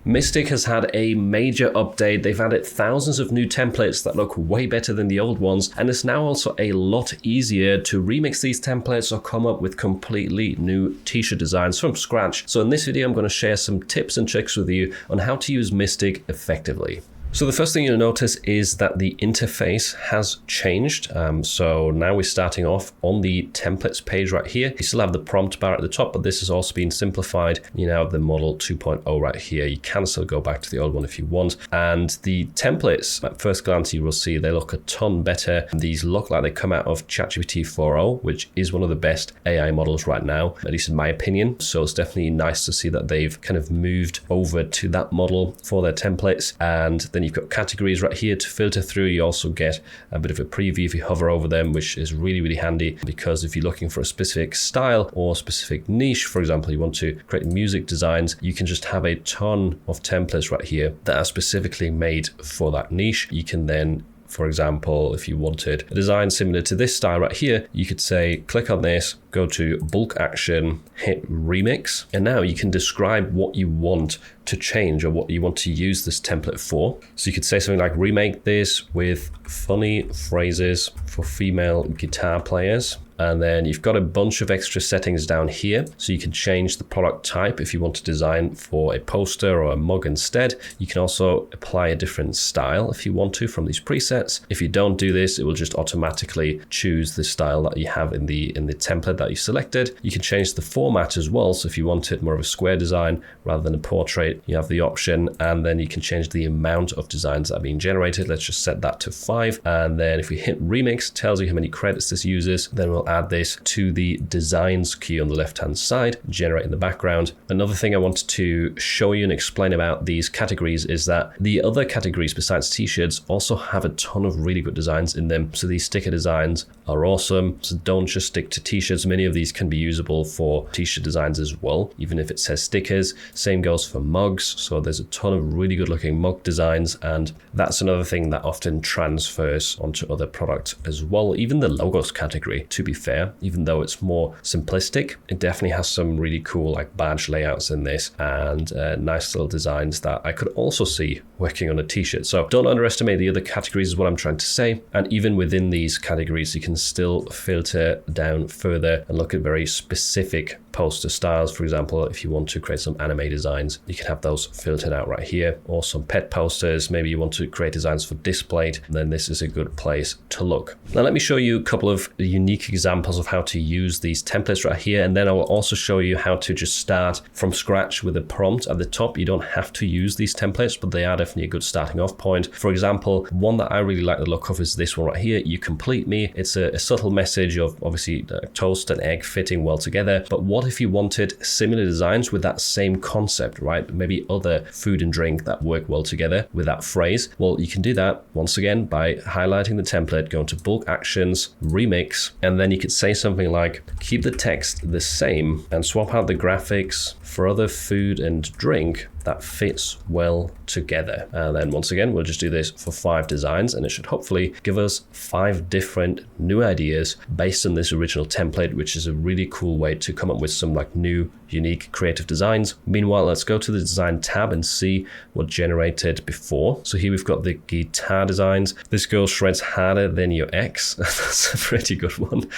Mystic has had a major update. They've added thousands of new templates that look way better than the old ones, and it's now also a lot easier to remix these templates or come up with completely new t-shirt designs from scratch. So in this video, I'm going to share some tips and tricks with you on how to use Mystic effectively. So the first thing you'll notice is that the interface has changed. So now we're starting off on the templates page right here. You still have the prompt bar at the top, but this has also been simplified. You now have the model 2.0 right here. You can still go back to the old one if you want. And the templates, at first glance, you will see they look a ton better. These look like they come out of ChatGPT 4.0, which is one of the best AI models right now, at least in my opinion. So it's definitely nice to see that they've kind of moved over to that model for their templates. And then you've got categories right here to filter through. You also get a bit of a preview if you hover over them, which is really, really handy, because if you're looking for a specific style or specific niche, for example, you want to create music designs, you can just have a ton of templates right here that are specifically made for that niche. You can then, for example, if you wanted a design similar to this style right here, you could say, click on this, go to bulk action, hit remix, and now you can describe what you want to change or what you want to use this template for. So you could say something like, remake this with funny phrases for female guitar players. And then you've got a bunch of extra settings down here. So you can change the product type if you want to design for a poster or a mug instead. You can also apply a different style if you want to from these presets. If you don't do this, it will just automatically choose the style that you have in the template that you selected. You can change the format as well. So if you wanted more of a square design rather than a portrait, you have the option, and then you can change the amount of designs that are being generated. Let's just set that to 5. And then if we hit remix, it tells you how many credits this uses. Then we'll add this to the designs queue on the left hand side, generate in the background. Another thing I wanted to show you and explain about these categories is that the other categories besides t-shirts also have a ton of really good designs in them. So these sticker designs are awesome. So don't just stick to t-shirts. Many of these can be usable for t-shirt designs as well, even if it says stickers. Same goes for mugs. So there's a ton of really good looking mug designs, and that's another thing that often transfers onto other products as well. Even the logos category, to be fair, even though it's more simplistic, it definitely has some really cool like badge layouts in this, and nice little designs that I could also see working on a t-shirt. So don't underestimate the other categories is what I'm trying to say. And even within these categories, you can still filter down further and look at very specific poster styles. For example, if you want to create some anime designs, you can have those filtered out right here, or some pet posters. Maybe you want to create designs for displayed, then this is a good place to look. Now let me show you a couple of unique examples of how to use these templates right here, and then I will also show you how to just start from scratch with a prompt at the top. You don't have to use these templates, but they are definitely a good starting off point. For example, one that I really like the look of is this one right here, you complete me. It's a subtle message of obviously toast and egg fitting well together, but what if you wanted similar designs with that same concept, right? Maybe other food and drink that work well together with that phrase. Well, you can do that once again by highlighting the template, going to bulk actions, remix, and then you could say something like, keep the text the same and swap out the graphics for other food and drink that fits well together. And then once again, we'll just do this for 5 designs, and it should hopefully give us 5 different new ideas based on this original template, which is a really cool way to come up with some like new, unique, creative designs. Meanwhile, let's go to the design tab and see what generated before. So here we've got the guitar designs. This girl shreds harder than your ex. That's a pretty good one.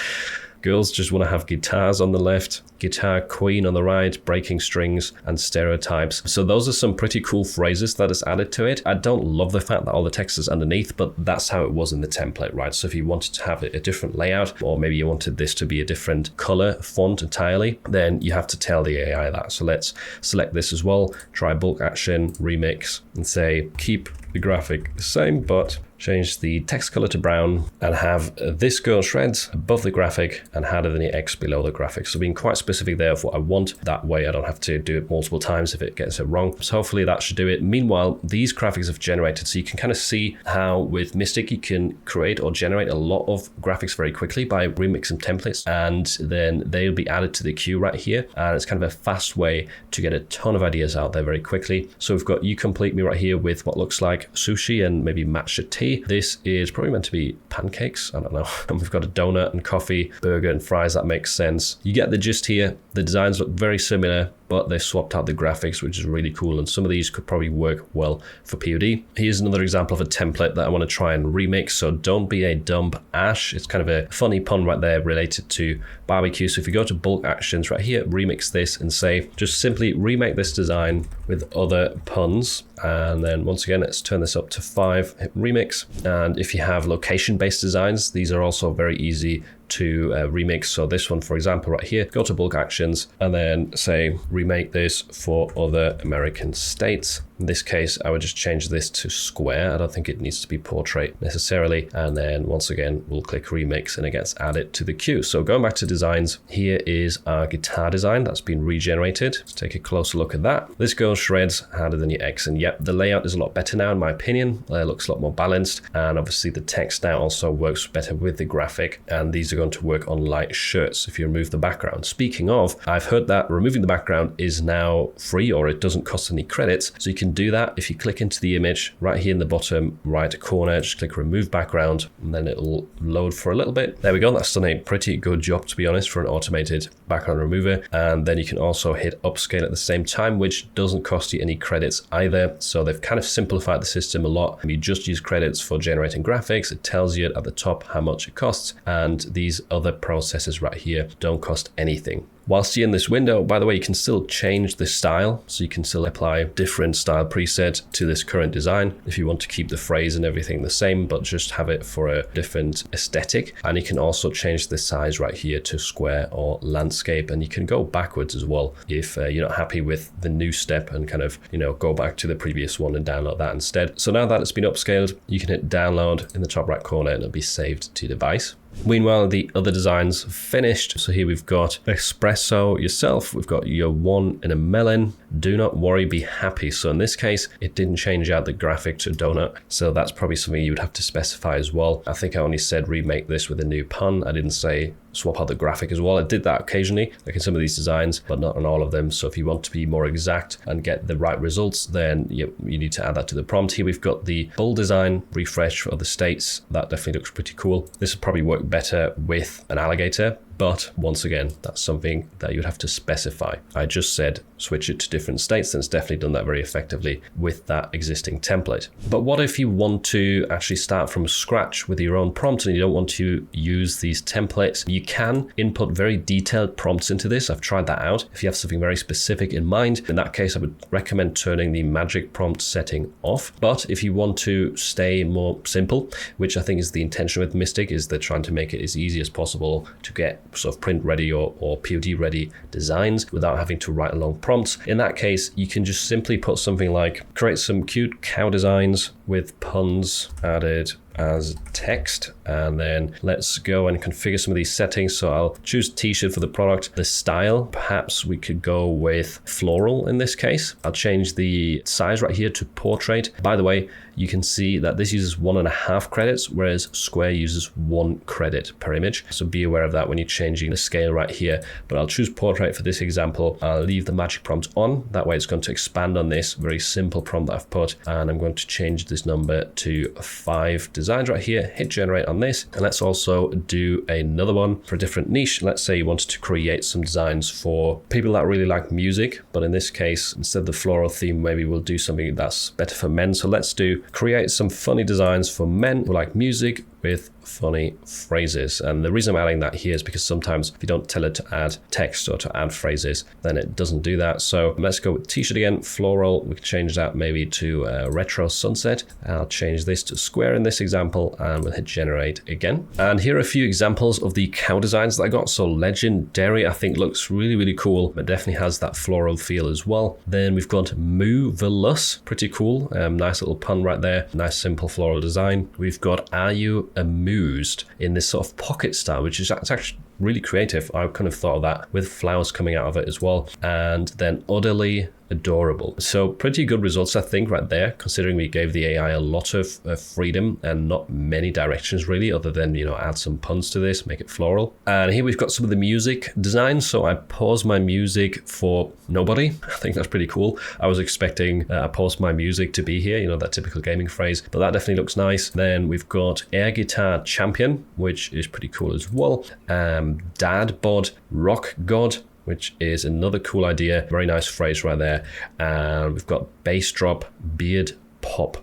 Girls just want to have guitars on the left, guitar queen on the right, breaking strings, and stereotypes. So those are some pretty cool phrases that is added to it. I don't love the fact that all the text is underneath, but that's how it was in the template, right? So if you wanted to have a different layout, or maybe you wanted this to be a different color font entirely, then you have to tell the AI that. So let's select this as well, try bulk action, remix, and say, keep the graphic the same, but change the text color to brown and have this girl shreds above the graphic and harder than the X below the graphic. So being quite specific there of what I want. That way I don't have to do it multiple times if it gets it wrong. So hopefully that should do it. Meanwhile, these graphics have generated, so you can kind of see how with Mystic you can create or generate a lot of graphics very quickly by remixing templates, and then they'll be added to the queue right here. And it's kind of a fast way to get a ton of ideas out there very quickly. So we've got You Complete Me right here with what looks like sushi and maybe matcha tea. This is probably meant to be pancakes, I don't know. And we've got a donut and coffee, burger and fries, that makes sense. You get the gist here. The designs look very similar, but they swapped out the graphics, which is really cool. And some of these could probably work well for POD. Here's another example of a template that I want to try and remix. So don't be a dumb Ash. It's kind of a funny pun right there related to barbecue. So if you go to bulk actions right here, remix this and say, just simply remake this design with other puns. And then once again, let's turn this up to 5, hit remix. And if you have location-based designs, these are also very easy to remix. So this one, for example, right here, go to bulk actions and then say, remake this for other American states. In this case, I would just change this to square. I don't think it needs to be portrait necessarily. And then once again, we'll click remix and it gets added to the queue. So going back to designs, here is our guitar design that's been regenerated. Let's take a closer look at that. This goes shreds harder than your X. And yep, the layout is a lot better now in my opinion. It looks a lot more balanced. And obviously the text now also works better with the graphic. And these are going to work on light shirts if you remove the background. Speaking of, I've heard that removing the background is now free, or it doesn't cost any credits. So you can do that if you click into the image right here in the bottom right corner, just click remove background, and then it'll load for a little bit. There we go. That's done a pretty good job, to be honest, for an automated background remover. And then you can also hit upscale at the same time, which doesn't cost you any credits either. So they've kind of simplified the system a lot. You just use credits for generating graphics. It tells you at the top how much it costs, and these other processes right here don't cost anything. Whilst you're in this window, by the way, you can still change the style. So you can still apply different style preset to this current design if you want to keep the phrase and everything the same, but just have it for a different aesthetic. And you can also change the size right here to square or landscape. And you can go backwards as well if you're not happy with the new step and kind of, go back to the previous one and download that instead. So now that it's been upscaled, you can hit download in the top right corner and it'll be saved to your device. Meanwhile, the other designs finished. So here we've got espresso yourself. We've got your one in a melon. Do not worry, be happy. So in this case, it didn't change out the graphic to donut. So that's probably something you would have to specify as well. I think I only said remake this with a new pun. I didn't say swap out the graphic as well. I did that occasionally, like in some of these designs, but not on all of them. So if you want to be more exact and get the right results, then you need to add that to the prompt. Here we've got the bull design refresh for other states. That definitely looks pretty cool. This will probably work better with an alligator, but once again, that's something that you'd have to specify. I just said switch it to different states, and it's definitely done that very effectively with that existing template. But what if you want to actually start from scratch with your own prompt and you don't want to use these templates? You can input very detailed prompts into this. I've tried that out. If you have something very specific in mind, in that case, I would recommend turning the magic prompt setting off. But if you want to stay more simple, which I think is the intention with Mystic, is they're trying to make it as easy as possible to get sort of print ready or POD ready designs without having to write long prompts. In that case, you can just simply put something like create some cute cow designs with puns added as text, and then let's go and configure some of these settings. So I'll choose t-shirt for the product. The style, perhaps we could go with floral in this case. I'll change the size right here to portrait. By the way, you can see that this uses 1.5 credits, whereas Square uses 1 credit per image. So be aware of that when you're changing the scale right here. But I'll choose portrait for this example. I'll leave the magic prompt on. That way it's going to expand on this very simple prompt that I've put. And I'm going to change this number to 5 designs right here. Hit generate on this. And let's also do another one for a different niche. Let's say you wanted to create some designs for people that really like music. But in this case, instead of the floral theme, maybe we'll do something that's better for men. So let's do create some funny designs for men who like music with funny phrases. And the reason I'm adding that here is because sometimes if you don't tell it to add text or to add phrases, then it doesn't do that. So let's go with t-shirt again, floral. We can change that maybe to retro sunset. I'll change this to square in this example, and we'll hit generate again. And here are a few examples of the cow designs that I got. So legendary, I think looks really, really cool. It definitely has that floral feel as well. Then we've got moveless, pretty cool. Nice little pun right there. Nice simple floral design. We've got are you amused in this sort of pocket style, which is actually really creative. I kind of thought of that with flowers coming out of it as well. And then utterly adorable. So pretty good results, I think, right there, considering we gave the AI a lot of freedom and not many directions really, other than, add some puns to this, make it floral. And here we've got some of the music designs. So I paused my music for nobody. I think that's pretty cool. I was expecting I paused my music to be here, that typical gaming phrase, but that definitely looks nice. Then we've got air guitar champion, which is pretty cool as well. Dad bod rock god. which is another cool idea. Very nice phrase right there. And we've got bass drop, beard pop,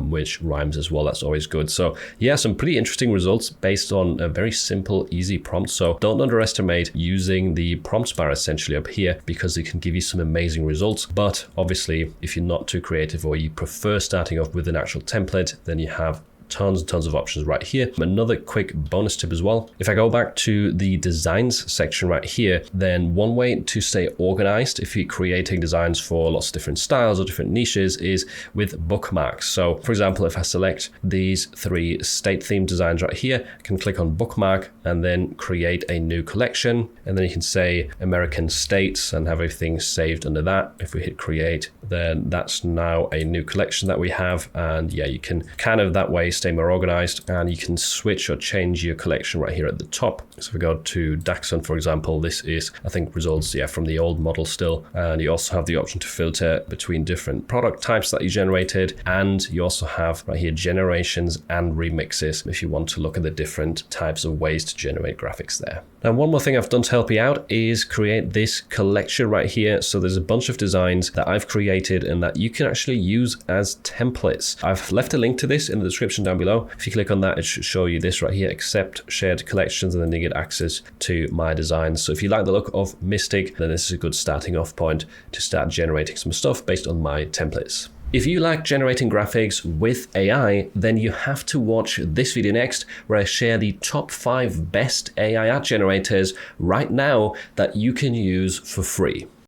which rhymes as well. That's always good. So yeah, some pretty interesting results based on a very simple, easy prompt. So don't underestimate using the prompt bar essentially up here, because it can give you some amazing results. But obviously, if you're not too creative or you prefer starting off with an actual template, then you have tons and tons of options right here. Another quick bonus tip as well. If I go back to the designs section right here, then one way to stay organized if you're creating designs for lots of different styles or different niches is with bookmarks. So for example, if I select these 3 state themed designs right here, I can click on bookmark and then create a new collection. And then you can say American states and have everything saved under that. If we hit create, then that's now a new collection that we have. And yeah, you can kind of that way stay more organized, and you can switch or change your collection right here at the top. So if we go to Dachshund, for example, this is, I think, results from the old model still. And you also have the option to filter between different product types that you generated. And you also have right here generations and remixes if you want to look at the different types of ways to generate graphics there. Now, one more thing I've done to help you out is create this collection right here. So there's a bunch of designs that I've created and that you can actually use as templates. I've left a link to this in the description down below. If you click on that, it should show you this right here, accept shared collections, and then you get access to my designs. So if you like the look of Mystic, then this is a good starting off point to start generating some stuff based on my templates. If you like generating graphics with AI, then you have to watch this video next, where I share the top 5 best AI ad generators right now that you can use for free.